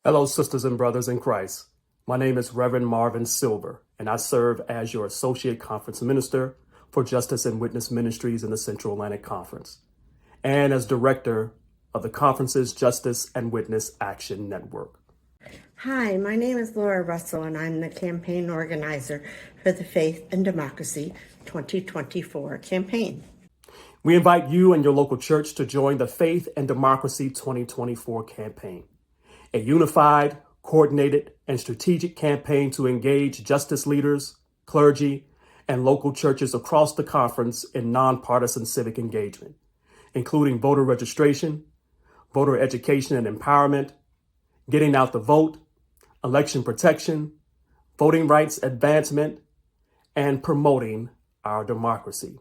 Hello, sisters and brothers in Christ. My name is Reverend Marvin Silver, and I serve as your Associate Conference Minister for Justice and Witness Ministries in the Central Atlantic Conference, and as Director of the Conference's Justice and Witness Action Network. Hi, my name is Laura Russell, and I'm the campaign organizer for the Faith and Democracy 2024 campaign. We invite you and your local church to join the Faith and Democracy 2024 campaign, a unified, coordinated, and strategic campaign to engage justice leaders, clergy, and local churches across the conference in nonpartisan civic engagement, including voter registration, voter education and empowerment, getting out the vote, election protection, voting rights advancement, and promoting our democracy.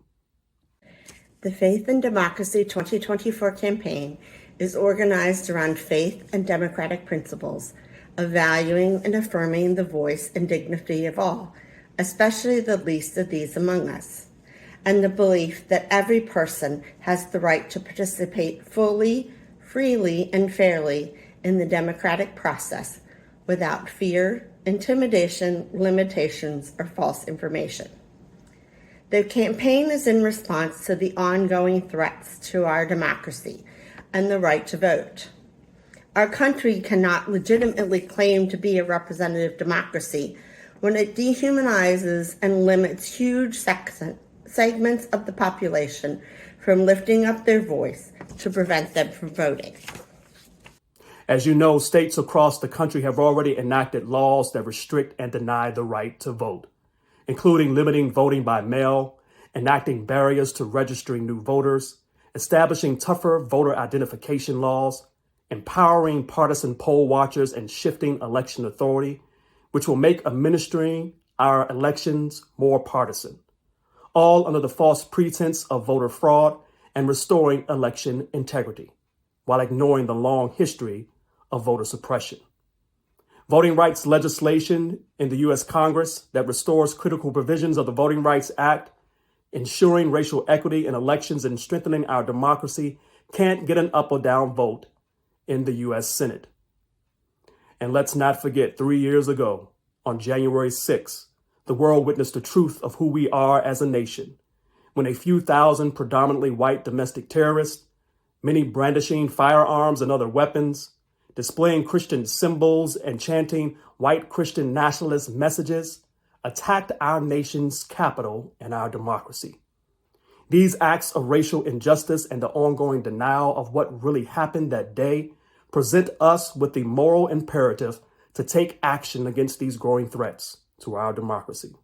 The Faith and Democracy 2024 campaign is organized around faith and democratic principles of valuing and affirming the voice and dignity of all, especially the least of these among us, and the belief that every person has the right to participate fully, freely, and fairly in the democratic process without fear, intimidation, limitations, or false information. The campaign is in response to the ongoing threats to our democracy and the right to vote. Our country cannot legitimately claim to be a representative democracy when it dehumanizes and limits huge segments of the population from lifting up their voice to prevent them from voting. As you know, states across the country have already enacted laws that restrict and deny the right to vote, including limiting voting by mail, enacting barriers to registering new voters, establishing tougher voter identification laws, empowering partisan poll watchers, and shifting election authority, which will make administering our elections more partisan, all under the false pretense of voter fraud and restoring election integrity, while ignoring the long history of voter suppression. Voting rights legislation in the U.S. Congress that restores critical provisions of the Voting Rights Act, ensuring racial equity in elections and strengthening our democracy can't get an up or down vote in the U.S. Senate. And let's not forget, 3 years ago, on January 6th, the world witnessed the truth of who we are as a nation, when a few thousand predominantly white domestic terrorists, many brandishing firearms and other weapons, displaying Christian symbols and chanting white Christian nationalist messages, attacked our nation's capital and our democracy. These acts of racial injustice and the ongoing denial of what really happened that day present us with the moral imperative to take action against these growing threats to our democracy.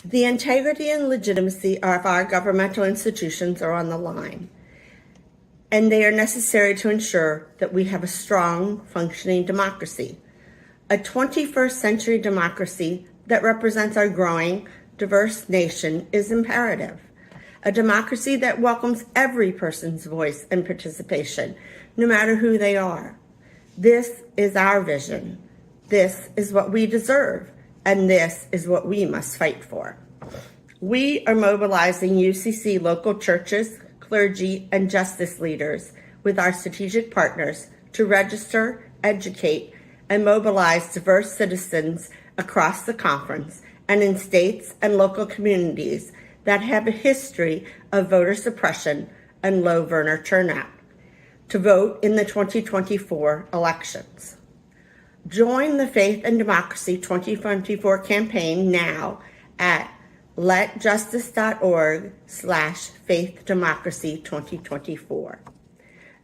The integrity and legitimacy of our governmental institutions are on the line, and they are necessary to ensure that we have a strong, functioning democracy, a 21st century democracy that represents our growing, diverse nation is imperative. A democracy that welcomes every person's voice and participation, no matter who they are. This is our vision. This is what we deserve, and this is what we must fight for. We are mobilizing UCC local churches, clergy, and justice leaders with our strategic partners to register, educate, and mobilize diverse citizens across the conference and in states and local communities that have a history of voter suppression and low voter turnout to vote in the 2024 elections. Join the Faith and Democracy 2024 campaign now at letjustice.org/faithdemocracy2024.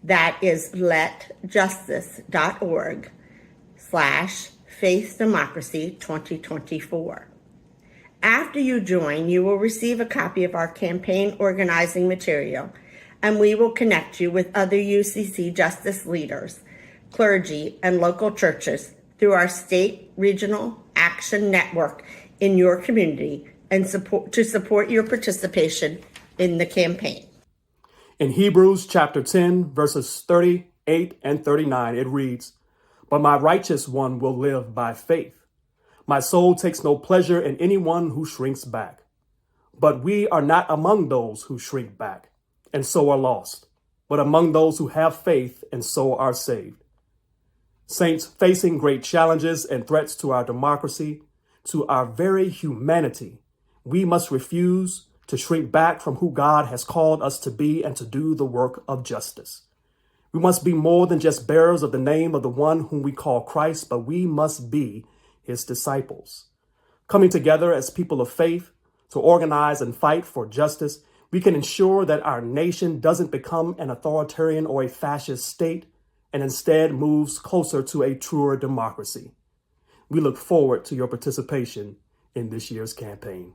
That is letjustice.org/faithdemocracy2024. After you join, you will receive a copy of our campaign organizing material, and we will connect you with other UCC justice leaders, clergy, and local churches through our state regional action network in your community and support your participation in the campaign. In Hebrews chapter 10, verses 38 and 39, it reads, "But my righteous one will live by faith. My soul takes no pleasure in anyone who shrinks back. But we are not among those who shrink back and so are lost, but among those who have faith and so are saved." Saints, facing great challenges and threats to our democracy, to our very humanity, we must refuse to shrink back from who God has called us to be and to do the work of justice. We must be more than just bearers of the name of the one whom we call Christ, but we must be his disciples. Coming together as people of faith to organize and fight for justice, we can ensure that our nation doesn't become an authoritarian or a fascist state and instead moves closer to a truer democracy. We look forward to your participation in this year's campaign.